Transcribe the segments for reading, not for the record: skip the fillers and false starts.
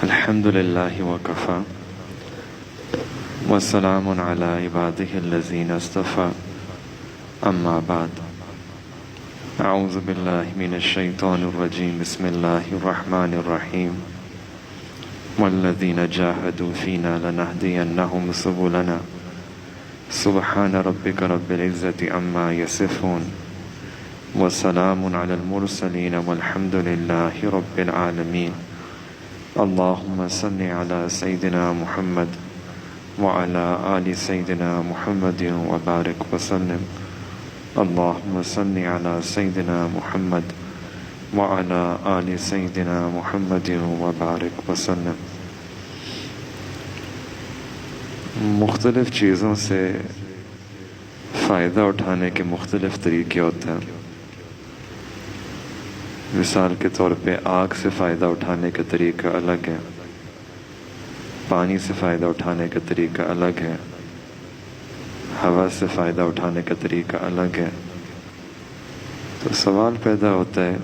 الحمد لله وكفى وسلام على عباده الذين اصطفى أما بعد أعوذ بالله من الشيطان الرجيم بسم الله الرحمن الرحيم والذين جاهدوا فينا لنهدينهم سبلنا سبحان ربك رب العزة عما يصفون وسلام على المرسلين والحمد لله رب العالمين اللهم صل على سيدنا محمد وعلى آل سيدنا محمد وبارك وسلم اللهم صل على سيدنا محمد وعلى آل سيدنا محمد وبارك وسلم۔ مختلف چیزوں سے فائدہ اٹھانے کے مختلف طریقے ہوتے ہیں۔ مثال کے طور پہ آگ سے فائدہ اٹھانے کا طریقہ الگ ہے، پانی سے فائدہ اٹھانے کا طریقہ الگ ہے، ہوا سے فائدہ اٹھانے کا طریقہ الگ ہے۔ تو سوال پیدا ہوتا ہے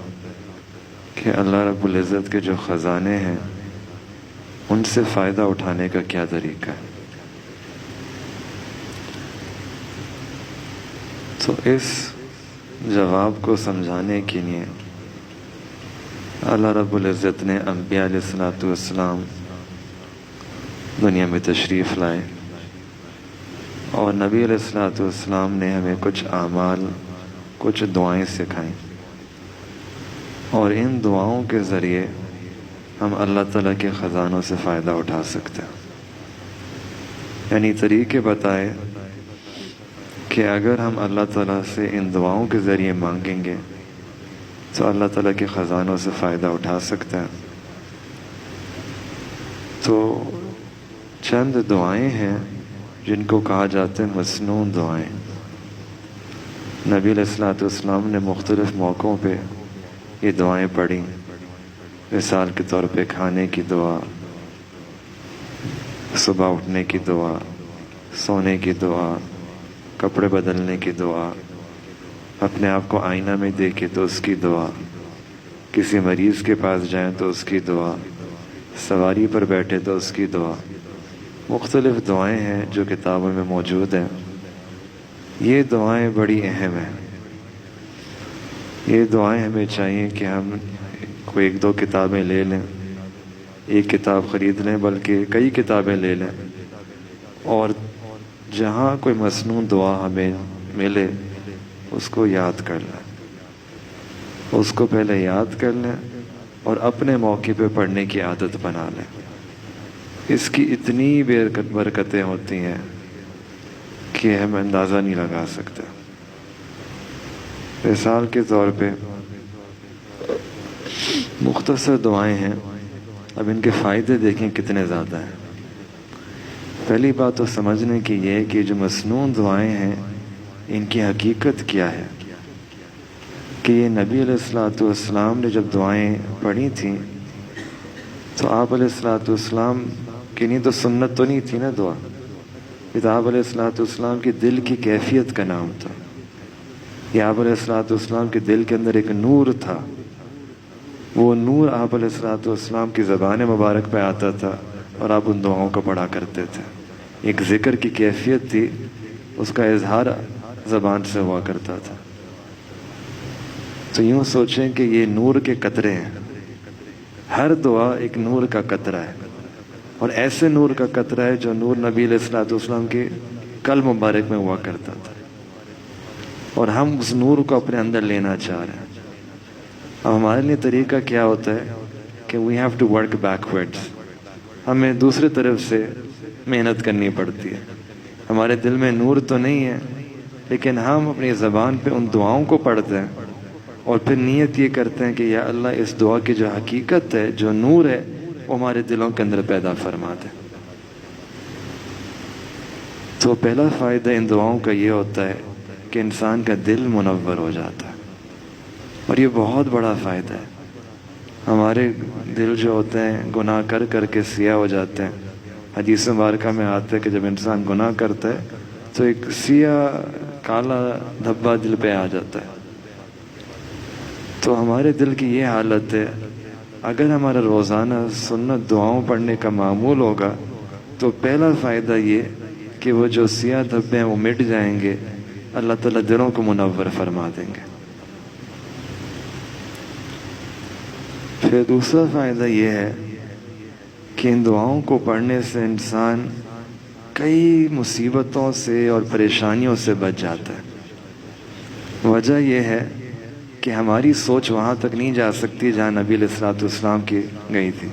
کہ اللہ رب العزت کے جو خزانے ہیں ان سے فائدہ اٹھانے کا کیا طریقہ ہے؟ تو اس جواب کو سمجھانے کے لیے اللہ رب العزت نے انبیاء علیہ السلام دنیا میں تشریف لائے اور نبی علیہ السلام نے ہمیں کچھ اعمال، کچھ دعائیں سکھائیں، اور ان دعاؤں کے ذریعے ہم اللہ تعالیٰ کے خزانوں سے فائدہ اٹھا سکتے ہیں۔ یعنی طریقے بتائے کہ اگر ہم اللہ تعالیٰ سے ان دعاؤں کے ذریعے مانگیں گے تو اللہ تعالیٰ کے خزانوں سے فائدہ اٹھا سکتے ہیں۔ تو چند دعائیں ہیں جن کو کہا جاتے ہیں مسنون دعائیں۔ نبی علیہ السلام نے مختلف موقعوں پہ یہ دعائیں پڑھی۔ مثال کے طور پہ کھانے کی دعا، صبح اٹھنے کی دعا، سونے کی دعا، کپڑے بدلنے کی دعا، اپنے آپ کو آئینہ میں دیکھے تو اس کی دعا، کسی مریض کے پاس جائیں تو اس کی دعا، سواری پر بیٹھے تو اس کی دعا۔ مختلف دعائیں ہیں جو کتابوں میں موجود ہیں۔ یہ دعائیں بڑی اہم ہیں۔ یہ دعائیں ہمیں چاہیے کہ ہم کوئی ایک دو کتابیں لے لیں، ایک کتاب خرید لیں، بلکہ کئی کتابیں لے لیں، اور جہاں کوئی مسنون دعا ہمیں ملے اس کو یاد کر لیں، اس کو پہلے یاد کر لیں اور اپنے موقع پہ پڑھنے کی عادت بنا لیں۔ اس کی اتنی برکتیں ہوتی ہیں کہ ہم اندازہ نہیں لگا سکتے۔ مثال کے طور پہ مختصر دعائیں ہیں، اب ان کے فائدے دیکھیں کتنے زیادہ ہیں۔ پہلی بات تو سمجھنے کی یہ ہے کہ جو مسنون دعائیں ہیں ان کی حقیقت کیا ہے، کہ یہ نبی علیہ السلام نے جب دعائیں پڑھی تھیں تو آپ علیہ السلام کی نہیں تو سنت تو نہیں تھی نا دعا، یہ تو آپ علیہ السلام کی دل کی کیفیت کا نام تھا۔ یہ آپ علیہ السلام کے دل کے اندر ایک نور تھا، وہ نور آپ علیہ السلام کی زبان مبارک پہ آتا تھا اور آپ ان دعاؤں کو پڑھا کرتے تھے۔ ایک ذکر کی کیفیت تھی، اس کا اظہار زبان سے ہوا کرتا تھا۔ تو یوں سوچیں کہ یہ نور کے قطرے ہیں، ہر دعا ایک نور کا قطرہ ہے، اور ایسے نور کا قطرہ ہے جو نور نبی علیہ السلام کے قلب مبارک میں ہوا کرتا تھا، اور ہم اس نور کو اپنے اندر لینا چاہ رہے ہیں۔ اب ہمارے لیے طریقہ کیا ہوتا ہے کہ we have to work backwards, ہمیں دوسری طرف سے محنت کرنی پڑتی ہے۔ ہمارے دل میں نور تو نہیں ہے، لیکن ہم اپنی زبان پہ ان دعاؤں کو پڑھتے ہیں اور پھر نیت یہ کرتے ہیں کہ یا اللہ اس دعا کی جو حقیقت ہے، جو نور ہے، وہ ہمارے دلوں کے اندر پیدا فرما دے۔ تو پہلا فائدہ ان دعاؤں کا یہ ہوتا ہے کہ انسان کا دل منور ہو جاتا ہے، اور یہ بہت بڑا فائدہ ہے۔ ہمارے دل جو ہوتے ہیں گناہ کر کر کے سیاہ ہو جاتے ہیں۔ حدیث مبارکہ میں آتا ہے کہ جب انسان گناہ کرتا ہے تو ایک سیاہ کالا دھبا دل پہ آ جاتا ہے۔ تو ہمارے دل کی یہ حالت ہے، اگر ہمارا روزانہ سنت دعاؤں پڑھنے کا معمول ہوگا تو پہلا فائدہ یہ کہ وہ جو سیاہ دھبے ہیں وہ مٹ جائیں گے، اللہ تعالیٰ دلوں کو منور فرما دیں گے۔ پھر دوسرا فائدہ یہ ہے کہ ان دعاؤں کو پڑھنے سے انسان کئی مصیبتوں سے اور پریشانیوں سے بچ جاتا ہے۔ وجہ یہ ہے کہ ہماری سوچ وہاں تک نہیں جا سکتی جہاں نبی علیہ الصلوۃ والسلام کی گئی تھی۔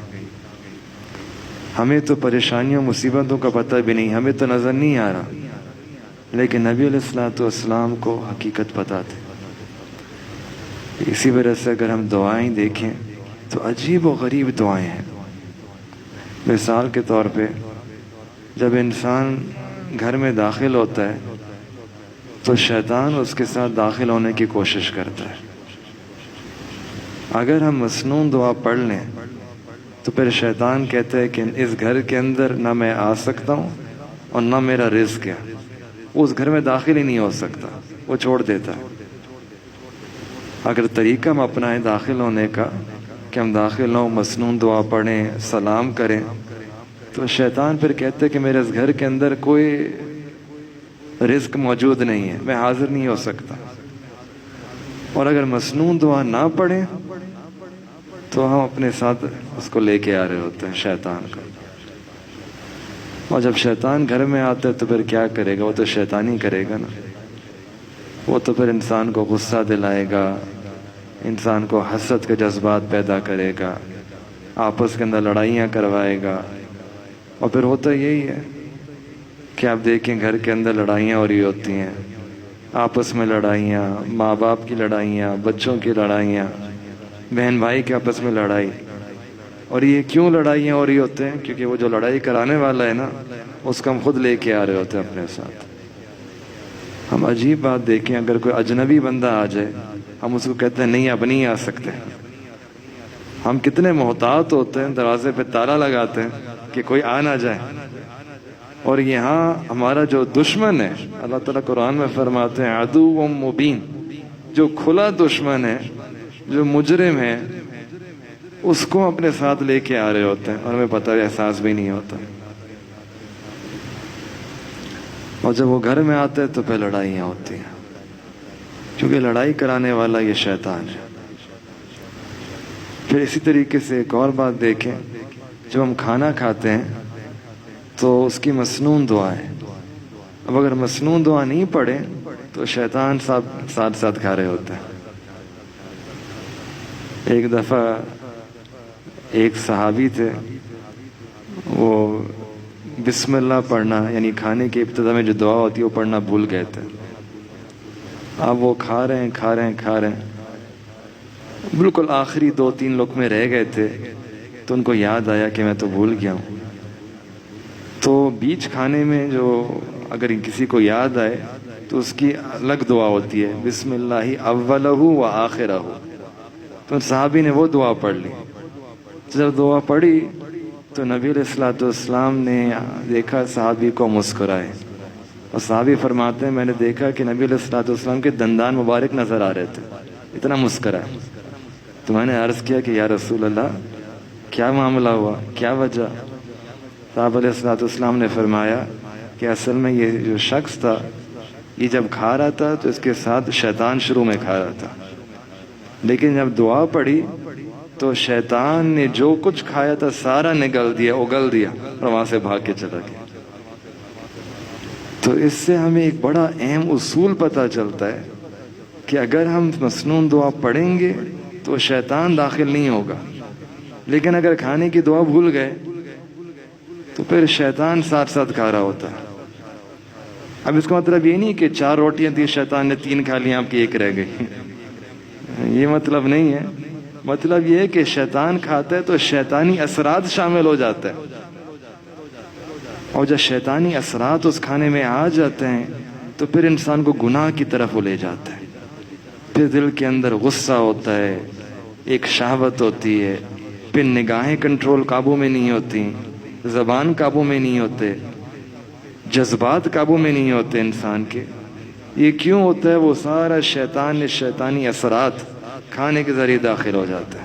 ہمیں تو پریشانیوں مصیبتوں کا پتہ بھی نہیں، ہمیں تو نظر نہیں آ رہا، لیکن نبی علیہ الصلوۃ والسلام کو حقیقت پتہ تھی۔ اسی وجہ سے اگر ہم دعائیں دیکھیں تو عجیب و غریب دعائیں ہیں۔ مثال کے طور پہ جب انسان گھر میں داخل ہوتا ہے تو شیطان اس کے ساتھ داخل ہونے کی کوشش کرتا ہے۔ اگر ہم مسنون دعا پڑھ لیں تو پھر شیطان کہتا ہے کہ اس گھر کے اندر نہ میں آ سکتا ہوں اور نہ میرا رزق ہے، وہ اس گھر میں داخل ہی نہیں ہو سکتا، وہ چھوڑ دیتا ہے۔ اگر طریقہ ہم اپنائیں داخل ہونے کا کہ ہم داخل ہوں، مسنون دعا پڑھیں، سلام کریں، تو شیطان پھر کہتے کہ میرے اس گھر کے اندر کوئی رزق موجود نہیں ہے، میں حاضر نہیں ہو سکتا۔ اور اگر مسنون دعا نہ پڑھیں تو ہم اپنے ساتھ اس کو لے کے آ رہے ہوتے ہیں، شیطان کو۔ اور جب شیطان گھر میں آتا ہے تو پھر کیا کرے گا؟ وہ تو شیطان ہی کرے گا نا۔ وہ تو پھر انسان کو غصہ دلائے گا، انسان کو حسد کے جذبات پیدا کرے گا، آپس کے اندر لڑائیاں کروائے گا۔ اور پھر ہوتا یہی ہے کہ آپ دیکھیں گھر کے اندر لڑائیاں ہو رہی ہوتی ہیں، آپس میں لڑائیاں، ماں باپ کی لڑائیاں، بچوں کی لڑائیاں، بہن بھائی کے آپس میں لڑائی۔ اور یہ کیوں لڑائیاں ہو رہی ہوتے ہیں؟ کیونکہ وہ جو لڑائی کرانے والا ہے نا، اس کو ہم خود لے کے آ رہے ہوتے ہیں اپنے ساتھ۔ ہم عجیب بات دیکھیں، اگر کوئی اجنبی بندہ آ جائے ہم اس کو کہتے ہیں نہیں اب نہیں آ سکتے۔ ہم کتنے محتاط ہوتے ہیں، دروازے پہ تالا لگاتے ہیں کہ کوئی آ نہ جائے۔ اور یہاں ہمارا جو دشمن ہے، اللہ تعالیٰ قرآن میں فرماتے ہیں عدو مبین، جو کھلا دشمن ہے، جو مجرم ہے، اس کو اپنے ساتھ لے کے آ رہے ہوتے ہیں اور ہمیں پتہ احساس بھی نہیں ہوتا۔ اور جب وہ گھر میں آتے ہیں تو پھر لڑائیاں ہوتی ہیں، کیونکہ لڑائی کرانے والا یہ شیطان ہے۔ پھر اسی طریقے سے ایک اور بات دیکھیں، جب ہم کھانا کھاتے ہیں تو اس کی مسنون دعا ہے۔ اب اگر مسنون دعا نہیں پڑھیں تو شیطان ساتھ ساتھ کھا رہے ہوتے ہیں۔ ایک دفعہ ایک صحابی تھے، وہ بسم اللہ پڑھنا یعنی کھانے کے ابتدا میں جو دعا ہوتی ہے وہ پڑھنا بھول گئے تھے۔ اب وہ کھا رہے ہیں، بالکل آخری 2-3 لقمے رہ گئے تھے تو ان کو یاد آیا کہ میں تو بھول گیا ہوں۔ تو بیچ کھانے میں جو اگر کسی کو یاد آئے تو اس کی الگ دعا ہوتی ہے، بسم اللہ اولہ و آخرہ۔ تو صحابی نے وہ دعا پڑھ لی۔ جب دعا پڑھی تو نبی علیہ الصلوۃ والسلام نے دیکھا صحابی کو مسکرائے، اور صحابی فرماتے ہیں میں نے دیکھا کہ نبی علیہ الصلوۃ والسلام کے دندان مبارک نظر آ رہے تھے، اتنا مسکرائے۔ تو میں نے عرض کیا کہ یا رسول اللہ کیا معاملہ ہوا، کیا وجہ؟ صاحب علیہ الصلوۃ والسلام نے فرمایا کہ اصل میں یہ جو شخص تھا یہ جب کھا رہا تھا تو اس کے ساتھ شیطان شروع میں کھا رہا تھا، لیکن جب دعا پڑھی تو شیطان نے جو کچھ کھایا تھا سارا نگل دیا، اگل دیا اور وہاں سے بھاگ کے چلا گیا۔ تو اس سے ہمیں ایک بڑا اہم اصول پتہ چلتا ہے کہ اگر ہم مسنون دعا پڑھیں گے تو شیطان داخل نہیں ہوگا، لیکن اگر کھانے کی دعا بھول گئے تو پھر شیطان ساتھ ساتھ کھا رہا ہوتا ہے۔ اب اس کا مطلب یہ نہیں کہ 4 روٹیاں تھیں شیطان نے 3 کھا لی آپ کی 1 رہ گئی، یہ مطلب نہیں ہے۔ مطلب یہ ہے کہ شیطان کھاتا ہے تو شیطانی اثرات شامل ہو جاتا ہے، اور جب شیطانی اثرات اس کھانے میں آ جاتے ہیں تو پھر انسان کو گناہ کی طرف وہ لے جاتا ہے۔ پھر دل کے اندر غصہ ہوتا ہے، ایک شہوت ہوتی ہے، پھر نگاہیں کنٹرول قابو میں نہیں ہوتی، زبان قابو میں نہیں ہوتے، جذبات قابو میں نہیں ہوتے انسان کے۔ یہ کیوں ہوتا ہے؟ وہ سارا شیطانی اثرات کھانے کے ذریعے داخل ہو جاتا ہے۔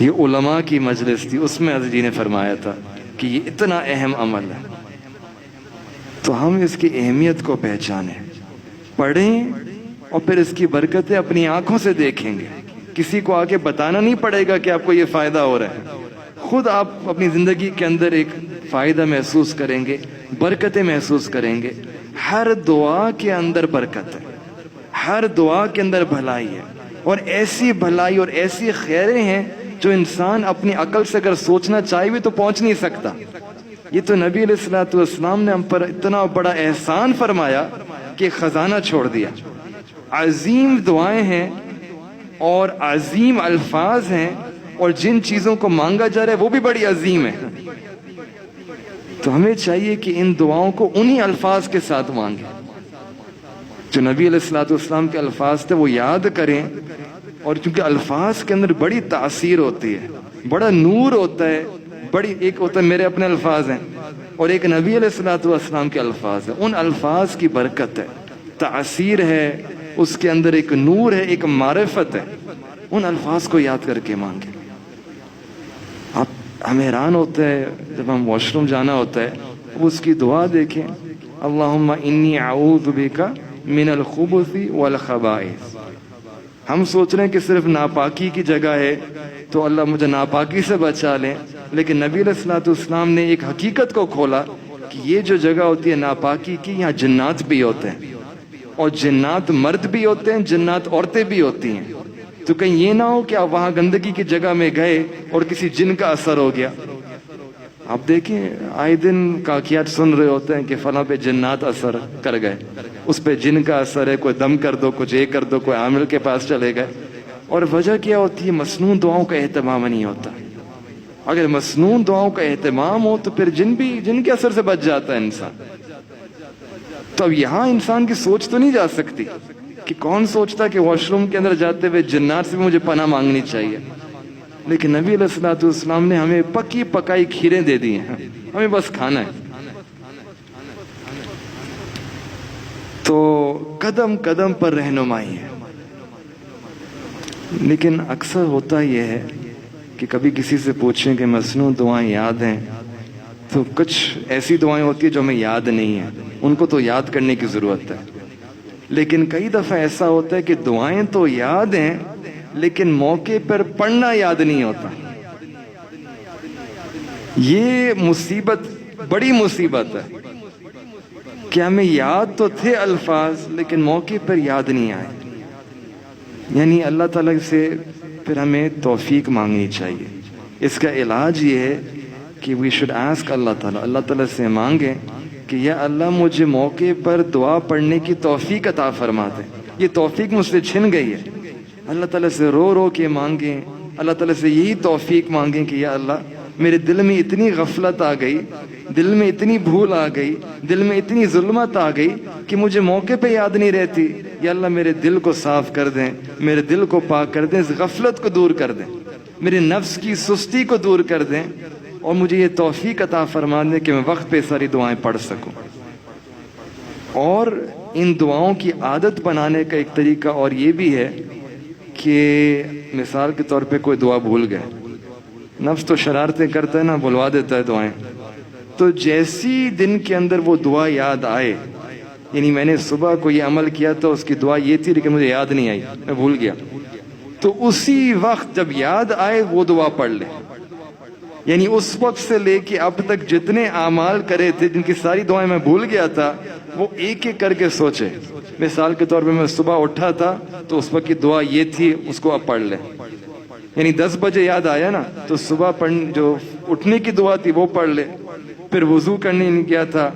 یہ علماء کی مجلس تھی، اس میں حضرت جی نے فرمایا تھا کہ یہ اتنا اہم عمل ہے، تو ہم اس کی اہمیت کو پہچانیں، پڑھیں اور پھر اس کی برکتیں اپنی آنکھوں سے دیکھیں گے۔ کسی کو آگے بتانا نہیں پڑے گا کہ آپ کو یہ فائدہ ہو رہا ہے، خود آپ اپنی زندگی کے اندر ایک فائدہ محسوس کریں گے، برکتیں محسوس کریں گے۔ ہر دعا کے اندر برکت ہے، ہر دعا کے اندر بھلائی ہے، اور ایسی بھلائی اور ایسی خیریں ہیں جو انسان اپنی عقل سے اگر سوچنا چاہے بھی تو پہنچ نہیں سکتا۔ یہ تو نبی علیہ الصلوۃ والسلام نے ہم پر اتنا بڑا احسان فرمایا کہ خزانہ چھوڑ دیا۔ عظیم دعائیں ہیں اور عظیم الفاظ ہیں، اور جن چیزوں کو مانگا جا رہا ہے وہ بھی بڑی عظیم ہے۔ تو ہمیں چاہیے کہ ان دعاؤں کو انہی الفاظ کے ساتھ مانگیں جو نبی علیہ الصلوۃ والسلام کے الفاظ تھے، وہ یاد کریں، اور چونکہ الفاظ کے اندر بڑی تاثیر ہوتی ہے، بڑا نور ہوتا ہے، ایک ہوتا ہے میرے اپنے الفاظ ہیں، اور ایک نبی علیہ الصلوۃ والسلام کے الفاظ ہیں۔ ان الفاظ کی برکت ہے، تاثیر ہے، اس کے اندر ایک نور ہے، ایک معرفت ہے۔ ان الفاظ کو یاد کر کے مانگیں۔ ہم حیران ہوتے ہیں جب ہم واش روم جانا ہوتا ہے، اس کی دعا دیکھیں، اللہم انی اعوذ بک من الخبث والخبائث۔ ہم سوچ رہے ہیں کہ صرف ناپاکی کی جگہ ہے تو اللہ مجھے ناپاکی سے بچا لیں، لیکن نبی علیہ الصلوۃ والسلام نے ایک حقیقت کو کھولا کہ یہ جو جگہ ہوتی ہے ناپاکی کی، یہاں جنات بھی ہوتے ہیں، اور جنات مرد بھی ہوتے ہیں، جنات عورتیں بھی ہوتی ہیں۔ تو کہیں یہ نہ ہو کہ آپ وہاں گندگی کی جگہ میں گئے اور کسی جن کا اثر ہو گیا۔ آپ دیکھیں آئے دن کاکیات سن رہے ہوتے ہیں کہ فلاں پہ جنات اثر کر گئے، اس پہ جن کا اثر ہے، کوئی دم کر دو، کچھ یہ کر دو، کوئی عامل کے پاس چلے گئے۔ اور وجہ کیا ہوتی ہے؟ مسنون دعاؤں کا اہتمام نہیں ہوتا۔ اگر مسنون دعاؤں کا اہتمام ہو تو پھر جن کے اثر سے بچ جاتا ہے انسان۔ تو اب یہاں انسان کی سوچ تو نہیں جا سکتی کہ کون سوچتا کہ واش روم کے اندر جاتے ہوئے جنات سے بھی مجھے پناہ مانگنی چاہیے، لیکن نبی علیہ الصلوۃ والسلام نے ہمیں پکی پکائی کھیریں دے دی ہیں، ہمیں بس کھانا ہے۔ تو قدم قدم پر رہنمائی ہے۔ لیکن اکثر ہوتا یہ ہے کہ کبھی کسی سے پوچھیں کہ مسنون دعائیں یاد ہیں، تو کچھ ایسی دعائیں ہوتی ہیں جو ہمیں یاد نہیں ہیں، ان کو تو یاد کرنے کی ضرورت ہے۔ لیکن کئی دفعہ ایسا ہوتا ہے کہ دعائیں تو یاد ہیں لیکن موقع پر پڑھنا یاد نہیں ہوتا۔ یہ مصیبت، بڑی مصیبت ہے کہ ہمیں یاد تو تھے الفاظ لیکن موقع پر یاد نہیں آئے۔ یعنی اللہ تعالیٰ سے پھر ہمیں توفیق مانگنی چاہیے۔ اس کا علاج یہ ہے کہ وی شوڈ آسک اللہ تعالیٰ سے مانگیں کہ یا اللہ مجھے موقع پر دعا پڑھنے کی توفیق عطا فرما دے، یہ توفیق مجھ سے چھن گئی ہے۔ اللہ تعالیٰ سے رو رو کے مانگیں، اللہ تعالیٰ سے یہی توفیق مانگیں کہ یا اللہ میرے دل میں اتنی غفلت آ گئی، دل میں اتنی بھول آ گئی، دل میں اتنی ظلمت آ گئی کہ مجھے موقع پہ یاد نہیں رہتی۔ یا اللہ میرے دل کو صاف کر دیں، میرے دل کو پاک کر دیں، اس غفلت کو دور کر دیں، میرے نفس کی سستی کو دور کر دیں، اور مجھے یہ توفیق عطا فرما دیں کہ میں وقت پہ ساری دعائیں پڑھ سکوں۔ اور ان دعاؤں کی عادت بنانے کا ایک طریقہ اور یہ بھی ہے کہ مثال کے طور پہ کوئی دعا بھول گئے، نفس تو شرارتیں کرتا ہے نا، بھلوا دیتا ہے دعائیں، تو جیسی دن کے اندر وہ دعا یاد آئے، یعنی میں نے صبح کو یہ عمل کیا تو اس کی دعا یہ تھی لیکن مجھے یاد نہیں آئی، میں بھول گیا، تو اسی وقت جب یاد آئے وہ دعا پڑھ لے۔ یعنی اس وقت سے لے کے اب تک جتنے اعمال کرے تھے جن کی ساری دعائیں میں بھول گیا تھا، وہ ایک ایک کر کے سوچے۔ مثال کے طور پہ میں صبح اٹھا تھا تو اس وقت کی دعا یہ تھی، اس کو اب پڑھ لے۔ یعنی 10 بجے یاد آیا نا تو صبح جو اٹھنے کی دعا تھی وہ پڑھ لے۔ پھر وضو کرنے گیا تھا،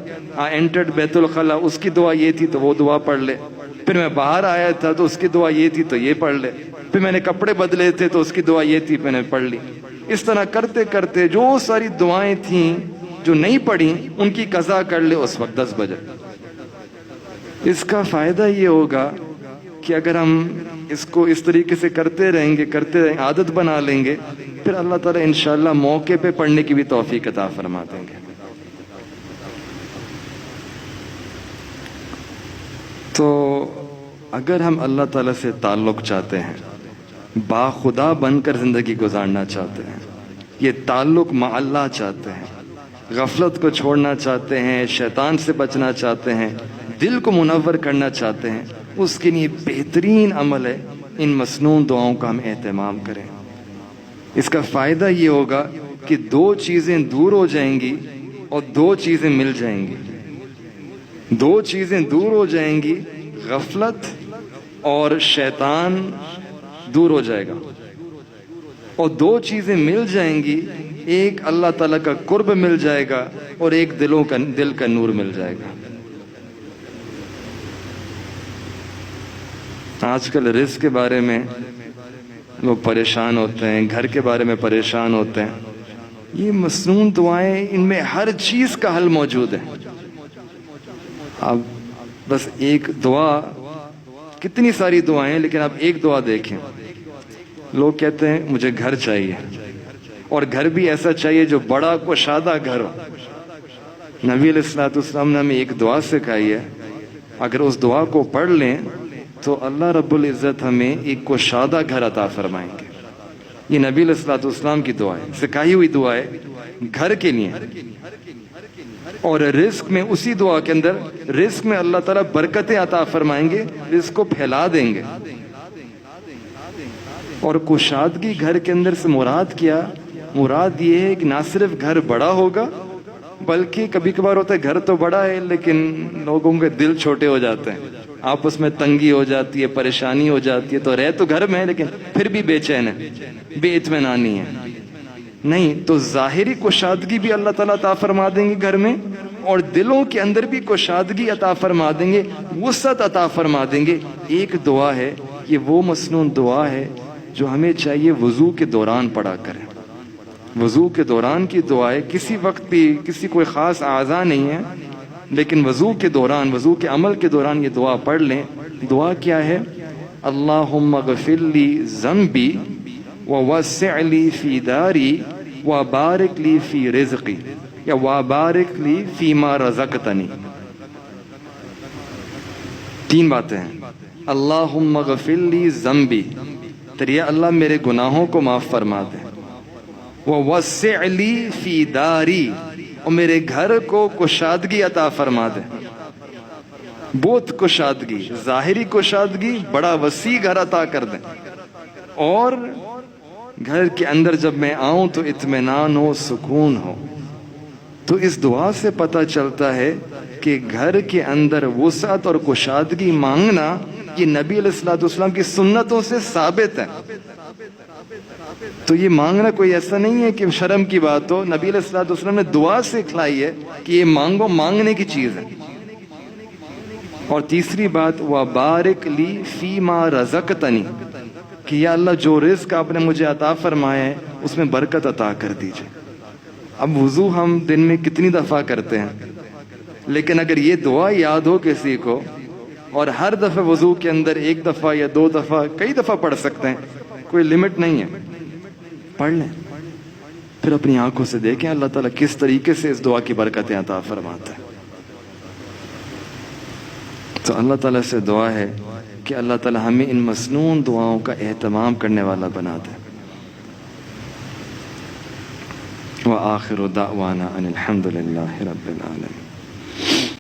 انٹرڈ بیت الخلا، اس کی دعا یہ تھی تو وہ دعا پڑھ لے۔ پھر میں باہر آیا تھا تو اس کی دعا یہ تھی تو یہ پڑھ لے۔ پھر میں نے کپڑے بدلے تھے تو اس کی دعا یہ تھی، میں نے پڑھ لی۔ اس طرح کرتے کرتے جو ساری دعائیں تھیں جو نہیں پڑھی ان کی قضا کر لے اس وقت 10 بجے۔ اس کا فائدہ یہ ہوگا کہ اگر ہم اس کو اس طریقے سے کرتے رہیں گے، عادت بنا لیں گے، پھر اللہ تعالیٰ انشاءاللہ موقع پہ پڑھنے کی بھی توفیق عطا فرما دیں گے۔ تو اگر ہم اللہ تعالیٰ سے تعلق چاہتے ہیں باخدا بن کر زندگی گزارنا چاہتے ہیں، یہ تعلق مع اللہ چاہتے ہیں، غفلت کو چھوڑنا چاہتے ہیں، شیطان سے بچنا چاہتے ہیں، دل کو منور کرنا چاہتے ہیں، اس کے لیے بہترین عمل ہے ان مسنون دعاؤں کا ہم اہتمام کریں۔ اس کا فائدہ یہ ہوگا کہ دو چیزیں دور ہو جائیں گی اور دو چیزیں مل جائیں گی۔ دو چیزیں دور ہو جائیں گی، غفلت اور شیطان دور ہو جائے گا، اور دو چیزیں مل جائیں گی، ایک اللہ تعالیٰ کا قرب مل جائے گا اور ایک دل کا نور مل جائے گا۔ آج کل رزق کے بارے میں لوگ پریشان ہوتے ہیں، گھر کے بارے میں پریشان ہوتے ہیں۔ یہ مسنون دعائیں، ان میں ہر چیز کا حل موجود ہے۔ اب بس ایک دعا، کتنی ساری دعائیں ہیں لیکن اب ایک دعا دیکھیں۔ لوگ کہتے ہیں مجھے گھر چاہیے، اور گھر بھی ایسا چاہیے جو بڑا کشادہ گھر ہو۔ نبی علیہ الصلوۃ والسلام نے ہمیں ایک دعا سکھائی ہے، اگر اس دعا کو پڑھ لیں تو اللہ رب العزت ہمیں ایک کشادہ گھر عطا فرمائیں گے۔ یہ نبی علیہ الصلوۃ والسلام کی دعا ہے، سکھائی ہوئی دعا ہے گھر کے لیے۔ اور رزق میں، اسی دعا کے اندر رزق میں اللہ تعالیٰ برکتیں عطا فرمائیں گے، رزق کو پھیلا دیں گے۔ اور کشادگی گھر کے اندر سے مراد کیا؟ مراد یہ ہے کہ نہ صرف گھر بڑا ہوگا، بلکہ کبھی کبھار ہوتا ہے گھر تو بڑا ہے لیکن لوگوں کے دل چھوٹے ہو جاتے ہیں، آپس میں تنگی ہو جاتی ہے، پریشانی ہو جاتی ہے، تو رہ تو گھر میں ہے لیکن پھر بھی بے چین ہے، بے اطمینانی ہے۔ نہیں، تو ظاہری کشادگی بھی اللہ تعالیٰ عطا فرما دیں گے گھر میں، اور دلوں کے اندر بھی کشادگی عطا فرما دیں گے، وسعت عطا فرما دیں گے۔ ایک دعا ہے، یہ وہ مسنون دعا ہے جو ہمیں چاہیے وضو کے دوران پڑھا کریں۔ وضو کے دوران کی دعا ہے، کسی وقت بھی، کسی کوئی خاص اعضاء نہیں ہے، لیکن وضو کے دوران، وضو کے عمل کے دوران یہ دعا پڑھ لیں۔ دعا کیا ہے؟ اللہم اغفر لی ذنبی ووسع لی فی داری وبارک لی فی رزقی، یا وبارک لی فیما رزقتنی۔ تین باتیں ہیں۔ اللہم اغفر لی ذنبی، تیرے اللہ میرے گناہوں کو معاف فرما دے۔ ووسع لی فی داری، اور میرے گھر کو کشادگی عطا فرما دے۔ بہت کشادگی، ظاہری کشادگی، بڑا وسیع گھر عطا کر دیں، اور گھر کے اندر جب میں آؤں تو اطمینان ہو، سکون ہو۔ تو اس دعا سے پتہ چلتا ہے کہ گھر کے اندر وسعت اور کشادگی مانگنا یہ نبی علیہ الصلوۃ والسلام کی سنتوں سے ثابت ہے۔ تو یہ مانگنا کوئی ایسا نہیں ہے کہ شرم کی بات ہو، نبی علیہ الصلوۃ والسلام نے دعا سکھلائی ہے کہ یہ مانگو، مانگنے کی چیز ہے۔ اور تیسری بات، وَبَارِكْ لِي فِي مَا رَزَقْتَنِي، کہ یا اللہ جو رزق آپ نے مجھے عطا فرمایا ہے اس میں برکت عطا کر دیجئے۔ اب وضو ہم دن میں کتنی دفعہ کرتے ہیں، لیکن اگر یہ دعا یاد ہو کسی کو، اور ہر دفعہ وضو کے اندر ایک دفعہ یا دو دفعہ، کئی دفعہ پڑھ سکتے ہیں، کوئی لمٹ نہیں ہے، پڑھ لیں، پھر اپنی آنکھوں سے دیکھیں اللہ تعالیٰ کس طریقے سے اس دعا کی برکتیں عطا فرماتا ہے۔ تو اللہ تعالیٰ سے دعا ہے کہ اللہ تعالیٰ ہمیں ان مسنون دعاؤں کا اہتمام کرنے والا بنا دے۔ وآخر دعوانا ان الحمد للہ رب العالمین۔